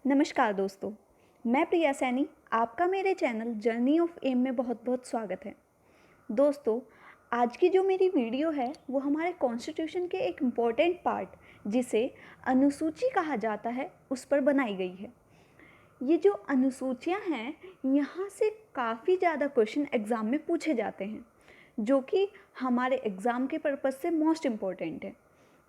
नमस्कार दोस्तों, मैं प्रिया सैनी। आपका मेरे चैनल जर्नी ऑफ एम में बहुत बहुत स्वागत है। दोस्तों, आज की जो मेरी वीडियो है वो हमारे कॉन्स्टिट्यूशन के एक इम्पॉर्टेंट पार्ट जिसे अनुसूची कहा जाता है उस पर बनाई गई है। ये जो अनुसूचियाँ हैं, यहाँ से काफ़ी ज़्यादा क्वेश्चन एग्ज़ाम में पूछे जाते हैं, जो कि हमारे एग्ज़ाम के पर्पज़ से मोस्ट इम्पॉर्टेंट है,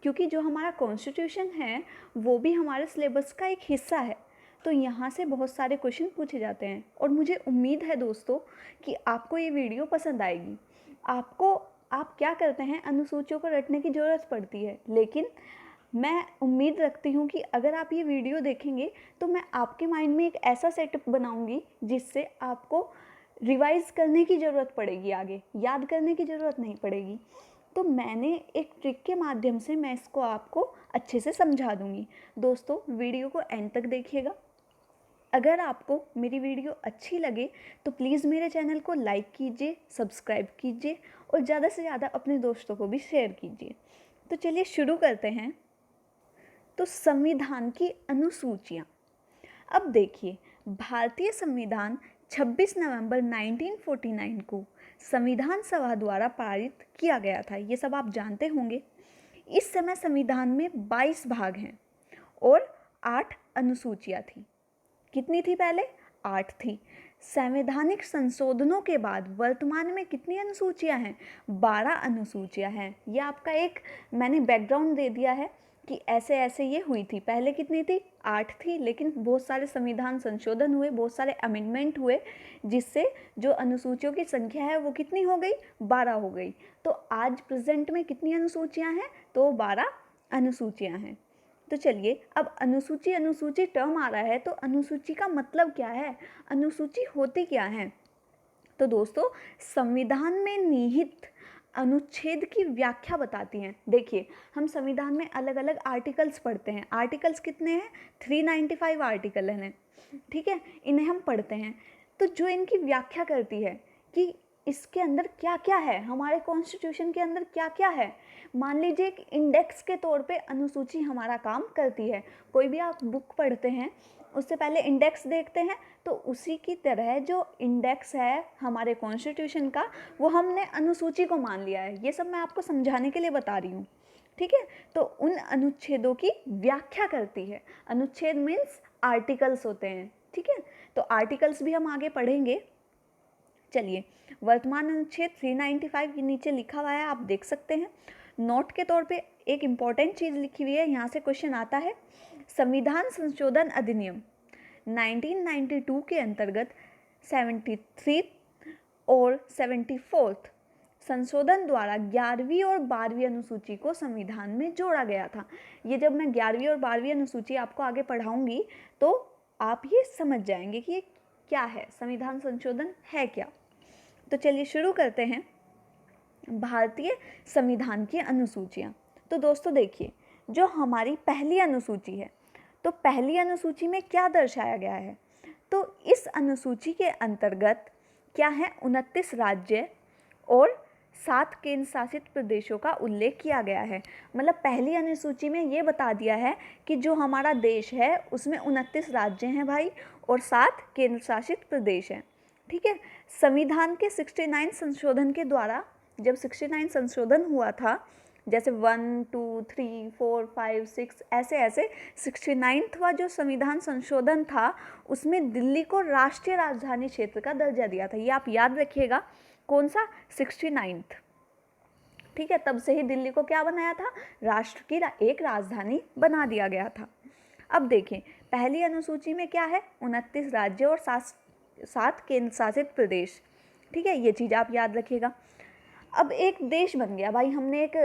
क्योंकि जो हमारा कॉन्स्टिट्यूशन है वो भी हमारे सिलेबस का एक हिस्सा है। तो यहाँ से बहुत सारे क्वेश्चन पूछे जाते हैं और मुझे उम्मीद है दोस्तों कि आपको ये वीडियो पसंद आएगी। आप क्या करते हैं, अनुसूचियों को रटने की ज़रूरत पड़ती है, लेकिन मैं उम्मीद रखती हूँ कि अगर आप ये वीडियो देखेंगे तो मैं आपके माइंड में एक ऐसा सेटअप बनाऊँगी जिससे आपको रिवाइज़ करने की ज़रूरत पड़ेगी, आगे याद करने की ज़रूरत नहीं पड़ेगी। तो मैंने एक ट्रिक के माध्यम से मैं इसको आपको अच्छे से समझा दूँगी। दोस्तों, वीडियो को एंड तक देखिएगा। अगर आपको मेरी वीडियो अच्छी लगे तो प्लीज़ मेरे चैनल को लाइक कीजिए, सब्सक्राइब कीजिए और ज़्यादा से ज़्यादा अपने दोस्तों को भी शेयर कीजिए। तो चलिए शुरू करते हैं। तो संविधान की अनुसूचियाँ। अब देखिए, भारतीय संविधान 26 नवंबर 1949 को संविधान सभा द्वारा पारित किया गया था। ये सब आप जानते होंगे। इस समय संविधान में 22 भाग हैं और 8 अनुसूचियाँ थी। कितनी थी पहले? 8 थी। संवैधानिक संशोधनों के बाद वर्तमान में कितनी अनुसूचियाँ हैं? 12 अनुसूचियाँ हैं। यह आपका एक मैंने बैकग्राउंड दे दिया है कि ऐसे ऐसे ये हुई थी। पहले कितनी थी? 8 थी, लेकिन बहुत सारे संविधान संशोधन हुए, बहुत सारे अमेंडमेंट हुए, जिससे जो अनुसूचियों की संख्या है वो कितनी हो गई? 12 हो गई। तो आज प्रेजेंट में कितनी अनुसूचियाँ हैं? तो 12 अनुसूचियाँ हैं। तो चलिए, अब अनुसूची टर्म आ रहा है, तो अनुसूची का मतलब क्या है, अनुसूची होती क्या है? तो दोस्तों, संविधान में निहित अनुच्छेद की व्याख्या बताती हैं। देखिए, हम संविधान में अलग अलग आर्टिकल्स पढ़ते हैं। आर्टिकल्स कितने हैं? 395 आर्टिकल हैं, ठीक है, इन्हें हम पढ़ते हैं। तो जो इनकी व्याख्या करती है कि इसके अंदर क्या क्या है, हमारे कॉन्स्टिट्यूशन के अंदर क्या क्या है। मान लीजिए एक इंडेक्स के तौर पे अनुसूची हमारा काम करती है। कोई भी आप बुक पढ़ते हैं उससे पहले इंडेक्स देखते हैं, तो उसी की तरह जो इंडेक्स है हमारे कॉन्स्टिट्यूशन का, वो हमने अनुसूची को मान लिया है। ये सब मैं आपको समझाने के लिए बता रही हूँ, ठीक है। तो उन अनुच्छेदों की व्याख्या करती है। अनुच्छेद मीन्स आर्टिकल्स होते हैं, ठीक है। तो आर्टिकल्स भी हम आगे पढ़ेंगे। चलिए, वर्तमान अनुच्छेद 395 के नीचे लिखा हुआ है, आप देख सकते हैं। नोट के तौर पे एक इम्पॉर्टेंट चीज़ लिखी हुई है, यहाँ से क्वेश्चन आता है। संविधान संशोधन अधिनियम 1992 के अंतर्गत 73 और 74 संशोधन द्वारा 11वीं और 12वीं अनुसूची को संविधान में जोड़ा गया था। ये जब मैं 11वीं और 12वीं अनुसूची आपको आगे पढ़ाऊंगी तो आप ये समझ जाएंगे कि ये क्या है, संविधान संशोधन है क्या। तो चलिए शुरू करते हैं। भारतीय संविधान की अनुसूचियाँ। तो दोस्तों देखिए, जो हमारी पहली अनुसूची है, तो पहली अनुसूची में क्या दर्शाया गया है? तो इस अनुसूची के अंतर्गत क्या है? 29 राज्य और 7 केंद्र शासित प्रदेशों का उल्लेख किया गया है। मतलब पहली अनुसूची में ये बता दिया है कि जो हमारा देश है उसमें 29 राज्य हैं भाई, और 7 केंद्र शासित प्रदेश हैं, ठीक है। संविधान के 69 संशोधन के द्वारा, जब 69 संशोधन हुआ था, जैसे 1 2 3 4 5 6 ऐसे ऐसे 69वां जो संविधान संशोधन था उसमें दिल्ली को राष्ट्रीय राजधानी क्षेत्र का दर्जा दिया था। ये आप याद रखिएगा, कौन सा? 69, ठीक है। तब से ही दिल्ली को क्या बनाया था? राष्ट्र की एक राजधानी बना दिया गया था। अब देखें, पहली अनुसूची में क्या है? 29 राज्य और 7 केंद्र शासित प्रदेश, ठीक है। ये चीज़ आप याद रखिएगा। अब एक देश बन गया भाई, हमने एक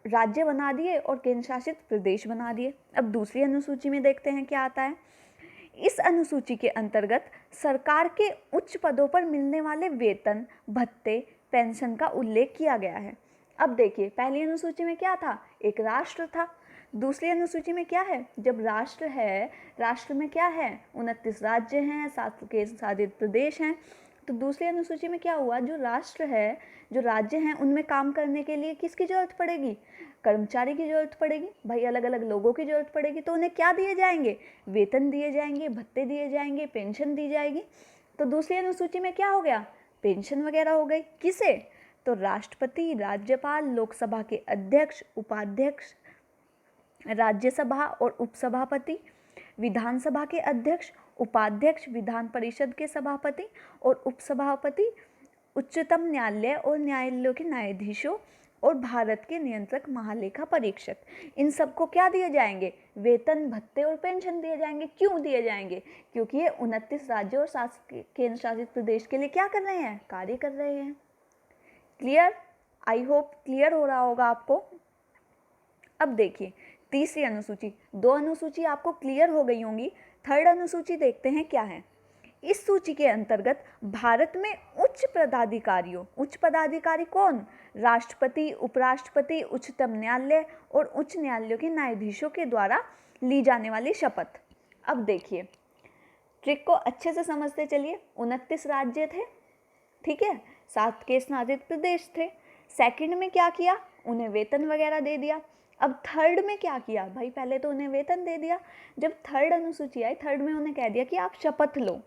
राज्य बना दिए और केंद्र शासित प्रदेश बना दिए। अब दूसरी अनुसूची में देखते हैं क्या आता है। इस अनुसूची के अंतर्गत सरकार के उच्च पदों पर मिलने वाले वेतन, भत्ते, पेंशन का उल्लेख किया गया है। अब देखिए, पहली अनुसूची में क्या था? एक राष्ट्र था। दूसरी अनुसूची में क्या है? जब राष्ट्र है, राष्ट्र में क्या है? 29 राज्य हैं, 7 केंद्र शासित प्रदेश हैं। तो दूसरी अनुसूची में क्या हुआ, जो राष्ट्र है, जो राज्य हैं, उनमें काम करने के लिए किसकी ज़रूरत पड़ेगी, कर्मचारी की ज़रूरत पड़ेगी भाई, अलग अलग लोगों की ज़रूरत पड़ेगी। तो उन्हें क्या दिए जाएंगे, वेतन दिए जाएंगे, भत्ते दिए जाएंगे, पेंशन दी जाएगी। तो दूसरी अनुसूची में क्या हो गया, पेंशन वगैरह हो गई। किसे, तो राष्ट्रपति, राज्यपाल, लोकसभा के अध्यक्ष, उपाध्यक्ष, राज्यसभा और उपसभापति, विधानसभा के अध्यक्ष, उपाध्यक्ष, विधान परिषद के सभापति और उपसभापति, उच्चतम न्यायालय और न्यायालयों के न्यायाधीशों और भारत के नियंत्रक महालेखा परीक्षक, इन सबको क्या दिए जाएंगे, वेतन, भत्ते और पेंशन दिए जाएंगे। क्यों दिए जाएंगे, क्योंकि ये 29 राज्यों और केंद्र शासित प्रदेश के लिए क्या कर रहे हैं, कार्य कर रहे हैं। क्लियर, आई होप क्लियर हो रहा होगा आपको। अब देखिए तीसरी अनुसूची, दो अनुसूची आपको क्लियर हो गई होंगी, थर्ड अनुसूची देखते हैं क्या है। इस सूची के अंतर्गत भारत में उच्च पदाधिकारियों, उच्च पदाधिकारी कौन, राष्ट्रपति, उपराष्ट्रपति, उच्चतम न्यायालय और उच्च न्यायालयों के न्यायाधीशों के द्वारा ली जाने वाली शपथ। अब देखिए ट्रिक को अच्छे से समझते चलिए। 29 राज्य थे, ठीक है, 7 केंद्र शासित प्रदेश थे। सेकंड में क्या किया, उन्हें वेतन वगैरह दे दिया। अब थर्ड में क्या किया भाई, पहले तो उन्हें वेतन दे दिया, जब थर्ड अनुसूची आई, थर्ड में उन्हें कह दिया कि आप शपथ लो।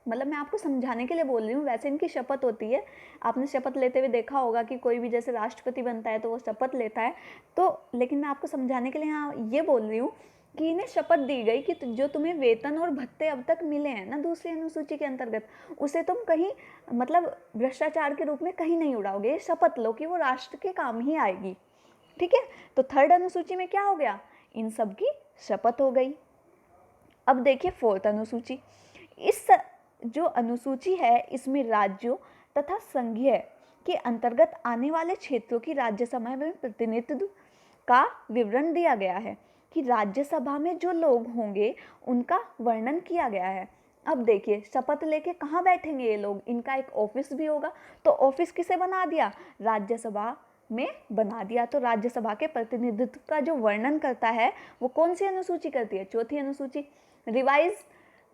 मतलब मैं आपको समझाने के लिए बोल रही हूँ, वैसे इनकी शपथ होती है, आपने शपथ लेते हुए देखा होगा कि कोई भी जैसे राष्ट्रपति बनता है तो वो शपथ लेता है। तो लेकिन मैं आपको समझाने के लिए यहाँ ये बोल रही हूँ कि इन्हें शपथ दी गई कि जो तुम्हें वेतन और भत्ते अब तक मिले हैं ना दूसरी अनुसूची के अंतर्गत, उसे तुम कहीं मतलब भ्रष्टाचार के रूप में कहीं नहीं उड़ाओगे। शपथ लो कि वो राष्ट्र के काम ही आएगी, ठीक है। तो थर्ड अनुसूची में क्या हो गया, इन सब की शपथ हो गई। अब देखिए फोर्थ अनुसूची, इस जो अनुसूची है इसमें राज्यों तथा संघीय के अंतर्गत आने वाले क्षेत्रों की राज्यसभा में प्रतिनिधित्व का विवरण दिया गया है कि राज्यसभा में जो लोग होंगे उनका वर्णन किया गया है। अब देखिए शपथ लेके कहाँ बैठेंगे ये लोग, इनका एक ऑफिस भी होगा। तो ऑफिस किसे बना दिया, राज्यसभा में बना दिया। तो राज्यसभा के प्रतिनिधित्व का जो वर्णन करता है वो कौन सी अनुसूची करती है, चौथी अनुसूची। रिवाइज,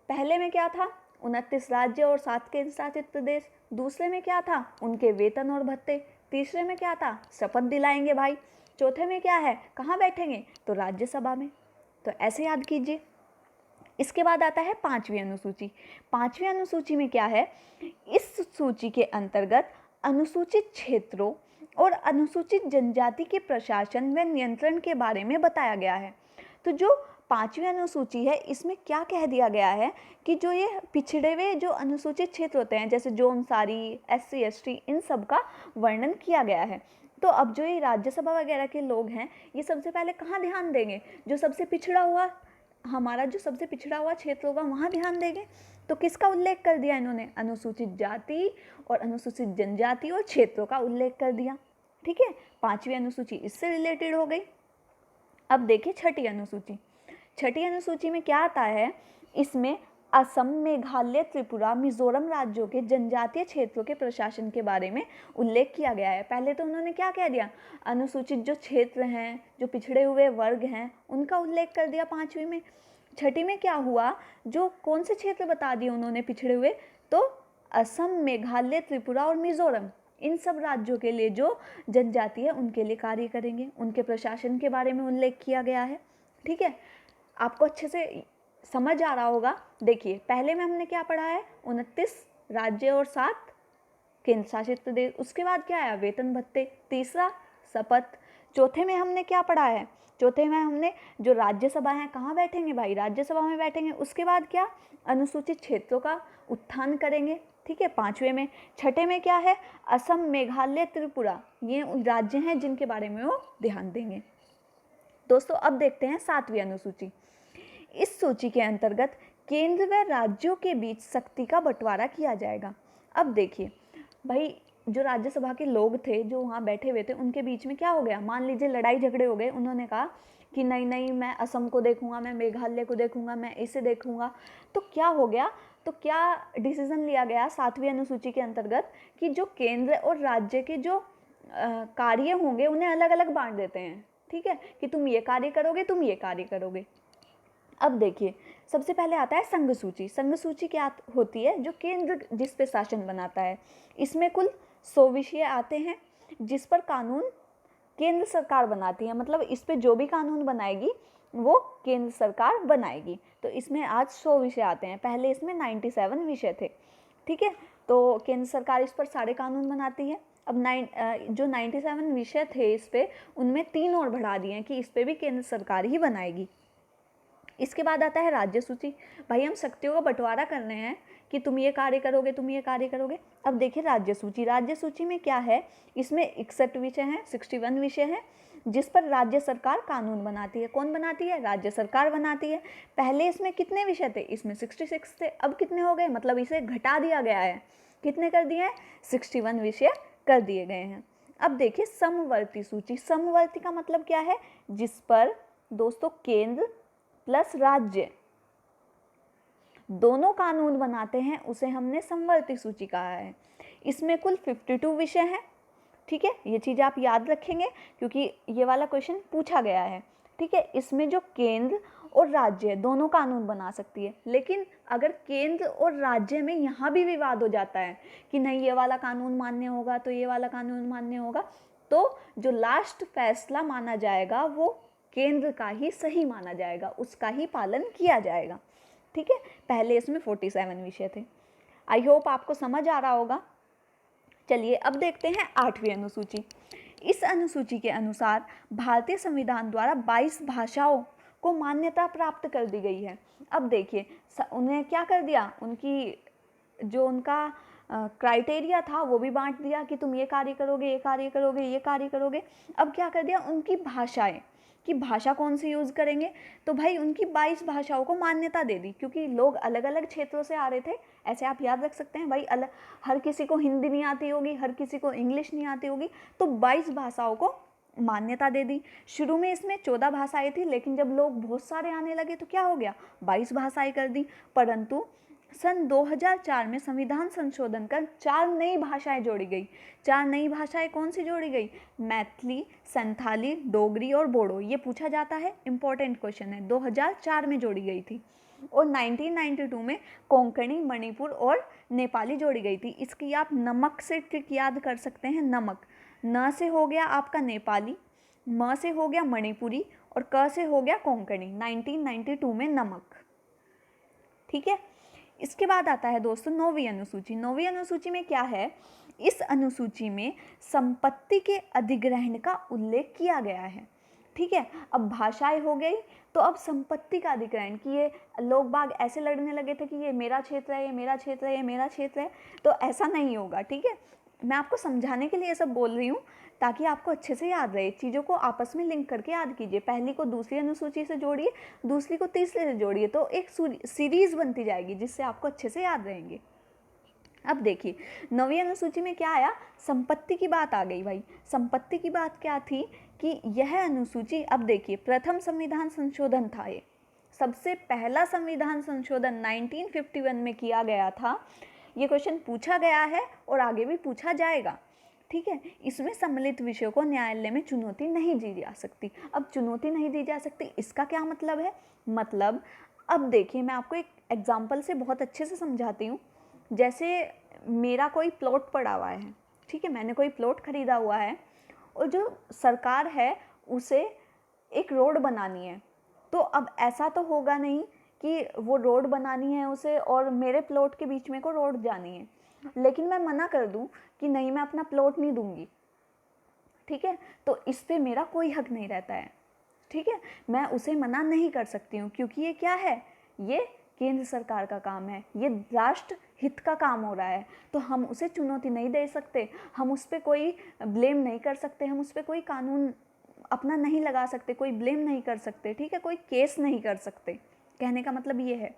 पहले में क्या था, 29 राज्य और 7 केंद्र शासित प्रदेश। दूसरे में क्या था, उनके वेतन और भत्ते। तीसरे में क्या था, शपथ दिलाएंगे भाई। चौथे में क्या है, कहाँ बैठेंगे, तो राज्यसभा में। तो ऐसे याद कीजिए। इसके बाद आता है पांचवी अनुसूची। पांचवी अनुसूची में क्या है, इस सूची के अंतर्गत अनुसूचित क्षेत्रों और अनुसूचित जनजाति के प्रशासन व नियंत्रण के बारे में बताया गया है। तो जो पांचवी अनुसूची है इसमें क्या कह दिया गया है कि जो ये पिछड़े हुए जो अनुसूचित क्षेत्र होते हैं जैसे जौनसारी, SC ST, इन सब का वर्णन किया गया है। तो अब जो ये राज्यसभा वगैरह के लोग हैं ये सबसे पहले कहाँ ध्यान देंगे, जो सबसे पिछड़ा हुआ, हमारा जो सबसे पिछड़ा हुआ क्षेत्र होगा वहाँ ध्यान देंगे। तो किसका उल्लेख कर दिया इन्होंने, अनुसूचित जाति और अनुसूचित जनजाति और क्षेत्रों का उल्लेख कर दिया, ठीक है। पांचवी अनुसूची इससे रिलेटेड हो गई। अब देखिए छठी अनुसूची। छठी अनुसूची में क्या आता है, इसमें असम, मेघालय, त्रिपुरा, मिजोरम राज्यों के जनजातीय क्षेत्रों के प्रशासन के बारे में उल्लेख किया गया है। पहले तो उन्होंने क्या कह दिया, अनुसूचित जो क्षेत्र हैं, जो पिछड़े हुए वर्ग हैं, उनका उल्लेख कर दिया पांचवी में। छठी में क्या हुआ, जो कौन से क्षेत्र बता दिए उन्होंने पिछड़े हुए, तो असम, मेघालय, त्रिपुरा और मिजोरम, इन सब राज्यों के लिए जो जनजाति है उनके लिए कार्य करेंगे, उनके प्रशासन के बारे में उल्लेख किया गया है, ठीक है। आपको अच्छे से समझ आ रहा होगा। देखिए पहले में हमने क्या पढ़ा है, 29 राज्य और 7 केंद्र शासित प्रदेश। उसके बाद क्या आया, वेतन भत्ते। तीसरा शपथ। चौथे में हमने क्या पढ़ा है, चौथे में हमने जो राज्यसभा है कहाँ बैठेंगे भाई, राज्यसभा में बैठेंगे। उसके बाद क्या, अनुसूचित क्षेत्रों का उत्थान करेंगे, ठीक है, पांचवे में। छठे में क्या है, असम, मेघालय, त्रिपुरा, ये राज्य हैं जिनके बारे में वो ध्यान देंगे। दोस्तों अब देखते हैं सातवीं अनुसूची। इस सूची के अंतर्गत केंद्र व राज्यों के बीच शक्ति का बंटवारा किया जाएगा। अब देखिए भाई, जो राज्यसभा के लोग थे जो वहाँ बैठे हुए थे उनके बीच में क्या हो गया, मान लीजिए लड़ाई झगड़े हो गए। उन्होंने कहा कि नहीं नहीं, मैं असम को देखूंगा, मैं मेघालय को देखूंगा, मैं इसे देखूंगा। तो क्या हो गया, तो क्या डिसीजन लिया गया सातवीं अनुसूची के अंतर्गत कि जो केंद्र और राज्य के जो कार्य होंगे उन्हें अलग अलग बांट देते हैं, ठीक है, कि तुम ये कार्य करोगे, तुम ये कार्य करोगे। अब देखिए सबसे पहले आता है संघ सूची। संघ सूची क्या होती है? जो केंद्र जिस पे शासन बनाता है। इसमें कुल 100 विषय आते हैं जिस पर कानून केंद्र सरकार बनाती है, मतलब इस पे जो भी कानून बनाएगी वो केंद्र सरकार बनाएगी। तो इसमें आज 100 विषय आते हैं, पहले इसमें 97 विषय थे। ठीक है, तो केंद्र सरकार इस पर सारे कानून बनाती है। अब जो 97 विषय थे इस पे, उनमें 3 और बढ़ा दिए हैं कि इस पे भी केंद्र सरकार ही बनाएगी। इसके बाद आता है राज्य सूची। भाई हम शक्तियों का बंटवारा कर रहे हैं कि तुम ये कार्य करोगे, तुम ये कार्य करोगे। अब देखिए राज्य सूची। राज्य सूची में क्या है? इसमें 61 विषय हैं, 61 विषय हैं जिस पर राज्य सरकार कानून बनाती है। कौन बनाती है? राज्य सरकार बनाती है। पहले इसमें कितने विषय थे? इसमें 66 थे, अब कितने हो गए? मतलब इसे घटा दिया गया है। कितने कर दिए हैं? 61 विषय कर दिए गए हैं। अब देखिए समवर्ती सूची। समवर्ती का मतलब क्या है? जिस पर दोस्तों केंद्र प्लस राज्य दोनों कानून बनाते हैं उसे हमने समवर्ती सूची कहा है। इसमें कुल 52 विषय हैं। ठीक है, ये चीज़ आप याद रखेंगे क्योंकि ये वाला क्वेश्चन पूछा गया है। ठीक है, इसमें जो केंद्र और राज्य दोनों कानून बना सकती है, लेकिन अगर केंद्र और राज्य में यहाँ भी विवाद हो जाता है कि नहीं ये वाला कानून मान्य होगा तो ये वाला कानून मान्य होगा, तो जो लास्ट फैसला माना जाएगा वो केंद्र का ही सही माना जाएगा, उसका ही पालन किया जाएगा। ठीक है, पहले इसमें 47 विषय थे। आई होप आपको समझ आ रहा होगा। चलिए अब देखते हैं 8वीं अनुसूची। इस अनुसूची के अनुसार भारतीय संविधान द्वारा 22 भाषाओं को मान्यता प्राप्त कर दी गई है। अब देखिए उन्हें क्या कर दिया, उनका क्राइटेरिया था वो भी बांट दिया कि तुम ये कार्य करोगे, ये कार्य करोगे, ये कार्य करोगे। अब क्या कर दिया, उनकी भाषाएं कि भाषा कौन सी यूज़ करेंगे, तो भाई उनकी 22 भाषाओं को मान्यता दे दी, क्योंकि लोग अलग अलग क्षेत्रों से आ रहे थे। ऐसे आप याद रख सकते हैं भाई, हर किसी को हिंदी नहीं आती होगी, हर किसी को इंग्लिश नहीं आती होगी, तो 22 भाषाओं को मान्यता दे दी। शुरू में इसमें 14 भाषाएं थी, लेकिन जब लोग बहुत सारे आने लगे तो क्या हो गया, 22 भाषाएं कर दी। परंतु सन 2004 में संविधान संशोधन कर 4 नई भाषाएं जोड़ी गई। 4 नई भाषाएं कौन सी जोड़ी गई? मैथिली, संथाली, डोगरी और बोडो। ये पूछा जाता है, इंपॉर्टेंट क्वेश्चन है। 2004 में जोड़ी गई थी। और 1992 में कोंकणी, मणिपुर और नेपाली जोड़ी गई थी। इसकी आप नमक से ट्रिक याद कर सकते हैं। नमक, न से हो गया आपका नेपाली, म से हो गया मणिपुरी और क से हो गया कोंकणी। 1992 में नमक। ठीक है, इसके बाद आता है दोस्तों 9वीं अनुसूची। 9वीं अनुसूची में क्या है? इस अनुसूची में संपत्ति के अधिग्रहण का उल्लेख किया गया है। ठीक है, अब भाषाएं हो गई, तो अब संपत्ति का अधिग्रहण कि ये लोग बाग ऐसे लड़ने लगे थे कि ये मेरा क्षेत्र है, ये मेरा क्षेत्र है, ये मेरा क्षेत्र है, तो ऐसा नहीं होगा। ठीक है, मैं आपको समझाने के लिए ये सब बोल रही हूँ ताकि आपको अच्छे से याद रहे। चीज़ों को आपस में लिंक करके याद कीजिए। पहली को दूसरी अनुसूची से जोड़िए, दूसरी को तीसरे से जोड़िए, तो एक सीरीज बनती जाएगी जिससे आपको अच्छे से याद रहेंगे। अब देखिए 9वीं अनुसूची में क्या आया? संपत्ति की बात आ गई भाई। संपत्ति की बात क्या थी कि यह अनुसूची, अब देखिए प्रथम संविधान संशोधन था, ये सबसे पहला संविधान संशोधन 1951 में किया गया था। ये क्वेश्चन पूछा गया है और आगे भी पूछा जाएगा। ठीक है, इसमें सम्मिलित विषयों को न्यायालय में चुनौती नहीं दी जा सकती। अब चुनौती नहीं दी जा सकती, इसका क्या मतलब है? मतलब अब देखिए मैं आपको एक एग्जाम्पल से बहुत अच्छे से समझाती हूँ। जैसे मेरा कोई प्लॉट पड़ा हुआ है, ठीक है, मैंने कोई प्लॉट खरीदा हुआ है और जो सरकार है उसे एक रोड बनानी है, तो अब ऐसा तो होगा नहीं कि वो रोड बनानी है उसे और मेरे प्लॉट के बीच में को रोड जानी है, लेकिन मैं मना कर दूं कि नहीं मैं अपना प्लॉट नहीं दूंगी। ठीक है, तो इस पे मेरा कोई हक नहीं रहता है। ठीक है, मैं उसे मना नहीं कर सकती हूँ क्योंकि ये क्या है, ये केंद्र सरकार का काम है, ये राष्ट्र हित का काम हो रहा है, तो हम उसे चुनौती नहीं दे सकते, हम उस पर कोई ब्लेम नहीं कर सकते, हम उस पर कोई कानून अपना नहीं लगा सकते, कोई ब्लेम नहीं कर सकते। ठीक है, कोई केस नहीं कर सकते, कहने का मतलब ये है।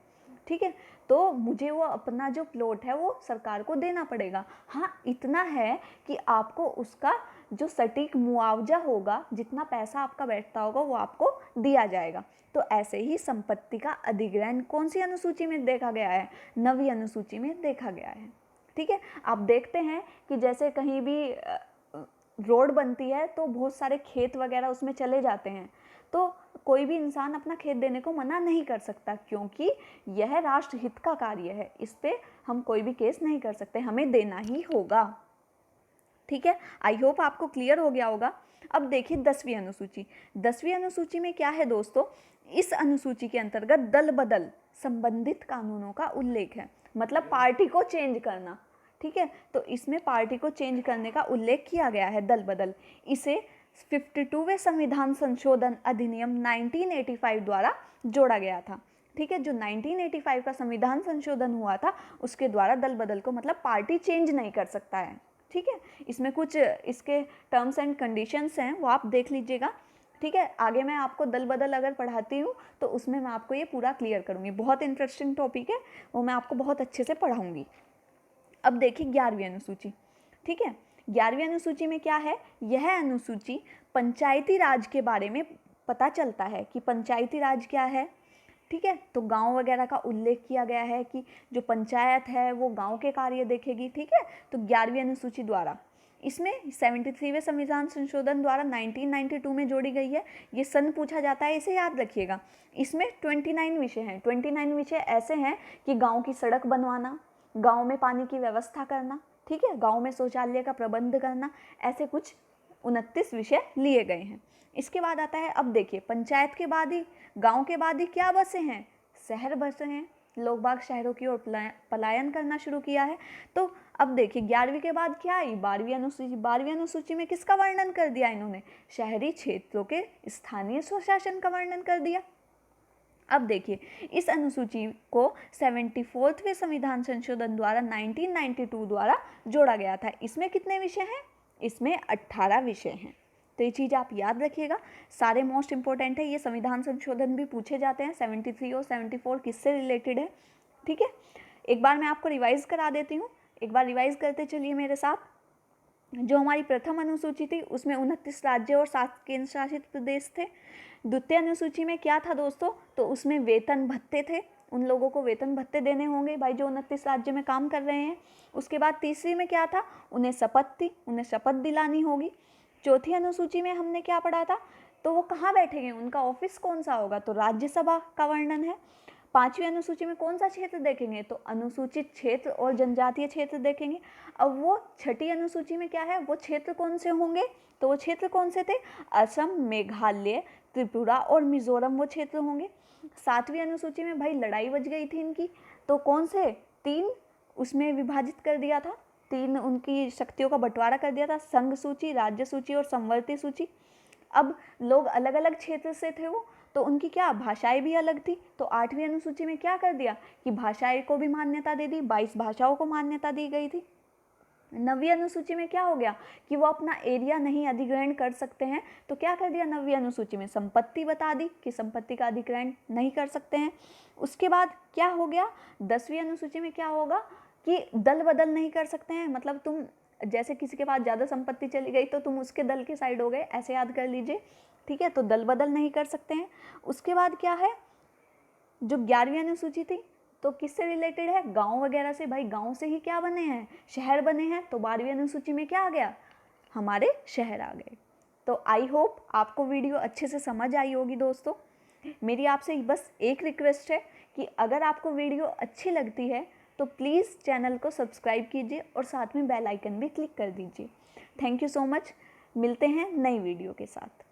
ठीक है, तो मुझे वो अपना जो प्लॉट है वो सरकार को देना पड़ेगा। हाँ, इतना है कि आपको उसका जो सटीक मुआवजा होगा, जितना पैसा आपका बैठता होगा वो आपको दिया जाएगा। तो ऐसे ही संपत्ति का अधिग्रहण कौन सी अनुसूची में देखा गया है? 9वीं अनुसूची में देखा गया है। ठीक है, आप देखते हैं कि जैसे कहीं भी रोड बनती है तो बहुत सारे खेत वगैरह उसमें चले जाते हैं, तो कोई भी इंसान अपना खेत देने को मना नहीं कर सकता, क्योंकि यह राष्ट्र हित का कार्य है। इस पे हम कोई भी केस नहीं कर सकते, हमें देना ही होगा। ठीक है, आई होप आपको क्लियर हो गया होगा। अब देखिए 10वीं अनुसूची। 10वीं अनुसूची में क्या है दोस्तों, इस अनुसूची के अंतर्गत दल बदल संबंधित कानूनों का उल्लेख है, मतलब पार्टी को चेंज करना। ठीक है, तो इसमें पार्टी को चेंज करने का उल्लेख किया गया है, दल बदल। इसे 52वें संविधान संशोधन अधिनियम 1985 द्वारा जोड़ा गया था। ठीक है, जो 1985 का संविधान संशोधन हुआ था उसके द्वारा दल बदल को, मतलब पार्टी चेंज नहीं कर सकता है। ठीक है, इसमें कुछ इसके टर्म्स एंड कंडीशंस हैं, वो आप देख लीजिएगा। ठीक है, आगे मैं आपको दल बदल अगर पढ़ाती हूँ तो उसमें मैं आपको ये पूरा क्लियर करूँगी। बहुत इंटरेस्टिंग टॉपिक है, वो मैं आपको बहुत अच्छे से पढ़ाऊँगी। अब देखिए 11वीं अनुसूची। ठीक है, 11वीं अनुसूची में क्या है, यह अनुसूची पंचायती राज के बारे में पता चलता है कि पंचायती राज क्या है। ठीक है, तो गांव वगैरह का उल्लेख किया गया है कि जो पंचायत है वो गांव के कार्य देखेगी। ठीक है, तो 11वीं अनुसूची द्वारा इसमें 73वें संविधान संशोधन द्वारा 1992 में जोड़ी गई है। ये सन पूछा जाता है, इसे याद रखिएगा। इसमें 29 विषय हैं। 29 विषय ऐसे हैं कि गांव की सड़क बनवाना, गांव में पानी की व्यवस्था करना, ठीक है, गांव में शौचालय का प्रबंध करना, ऐसे कुछ 29 विषय लिए गए हैं। इसके बाद आता है, अब देखिए पंचायत के बाद ही, गांव के बाद ही क्या बसे हैं, शहर बसे हैं। लोग बाग शहरों की ओर पलायन करना शुरू किया है। तो अब देखिए 11वीं के बाद क्या आई, 12वीं अनुसूची। 12वीं अनुसूची में किसका वर्णन कर दिया इन्होंने, शहरी क्षेत्रों के स्थानीय स्वशासन का वर्णन कर दिया। अब देखिए इस अनुसूची को 74वें संविधान संशोधन द्वारा 1992 द्वारा जोड़ा गया था। इसमें कितने विषय हैं, इसमें 18 विषय हैं। तो ये चीज़ आप याद रखिएगा, सारे मोस्ट इंपॉर्टेंट है। ये संविधान संशोधन भी पूछे जाते हैं, 73 और 74 किससे रिलेटेड है। ठीक है, एक बार मैं आपको रिवाइज करा देती हूँ, एक बार रिवाइज करते चलिए मेरे साथ। जो हमारी प्रथम अनुसूची थी उसमें 29 राज्य और 7 केंद्र शासित प्रदेश थे। द्वितीय अनुसूची में क्या था दोस्तों, तो उसमें वेतन भत्ते थे, उन लोगों को वेतन भत्ते देने होंगे भाई जो 29 राज्य में काम कर रहे हैं। उसके बाद तीसरी में क्या था, उन्हें शपथ थी, उन्हें शपथ दिलानी होगी। चौथी अनुसूची में हमने क्या पढ़ा था, तो वो कहाँ बैठेंगे, उनका ऑफिस कौन सा होगा, तो राज्यसभा का वर्णन है। पांचवी अनुसूची में कौन सा क्षेत्र देखेंगे, तो अनुसूचित क्षेत्र और जनजातीय क्षेत्र देखेंगे। अब वो छठी अनुसूची में क्या है, वो क्षेत्र कौन से होंगे, तो वो क्षेत्र कौन से थे, असम, मेघालय, त्रिपुरा और मिजोरम वो क्षेत्र होंगे। सातवीं अनुसूची में भाई लड़ाई बच गई थी इनकी, तो कौन से, 3 उसमें विभाजित कर दिया था, 3 उनकी शक्तियों का बंटवारा कर दिया था, संघ सूची, राज्य सूची और संवर्ती सूची। अब लोग अलग अलग क्षेत्र से थे वो, तो उनकी क्या भाषाएं भी अलग थी। तो 8वीं अनुसूची में क्या कर दिया कि भाषाएं को भी मान्यता दे दी, 22 भाषाओं को मान्यता दी गई थी। 9वीं अनुसूची में क्या हो गया कि वो अपना एरिया नहीं अधिग्रहण कर सकते हैं, तो क्या कर दिया 9वीं अनुसूची में, संपत्ति बता दी कि संपत्ति का अधिग्रहण नहीं कर सकते हैं। उसके बाद क्या हो गया, 10वीं अनुसूची में क्या होगा कि दल बदल नहीं कर सकते हैं, मतलब तुम जैसे किसी के पास ज़्यादा संपत्ति चली गई तो तुम उसके दल के साइड हो गए, ऐसे याद कर लीजिए। ठीक है, तो दल बदल नहीं कर सकते हैं। उसके बाद क्या है, जो 11वीं अनुसूची थी तो किससे रिलेटेड है, गांव वगैरह से। भाई गांव से ही क्या बने हैं, शहर बने हैं, तो 12वीं अनुसूची में क्या आ गया, हमारे शहर आ गए। तो आई होप आपको वीडियो अच्छे से समझ आई होगी दोस्तों। मेरी आपसे बस एक रिक्वेस्ट है कि अगर आपको वीडियो अच्छी लगती है तो प्लीज़ चैनल को सब्सक्राइब कीजिए और साथ में बेल आइकन भी क्लिक कर दीजिए। थैंक यू सो मच, मिलते हैं नई वीडियो के साथ।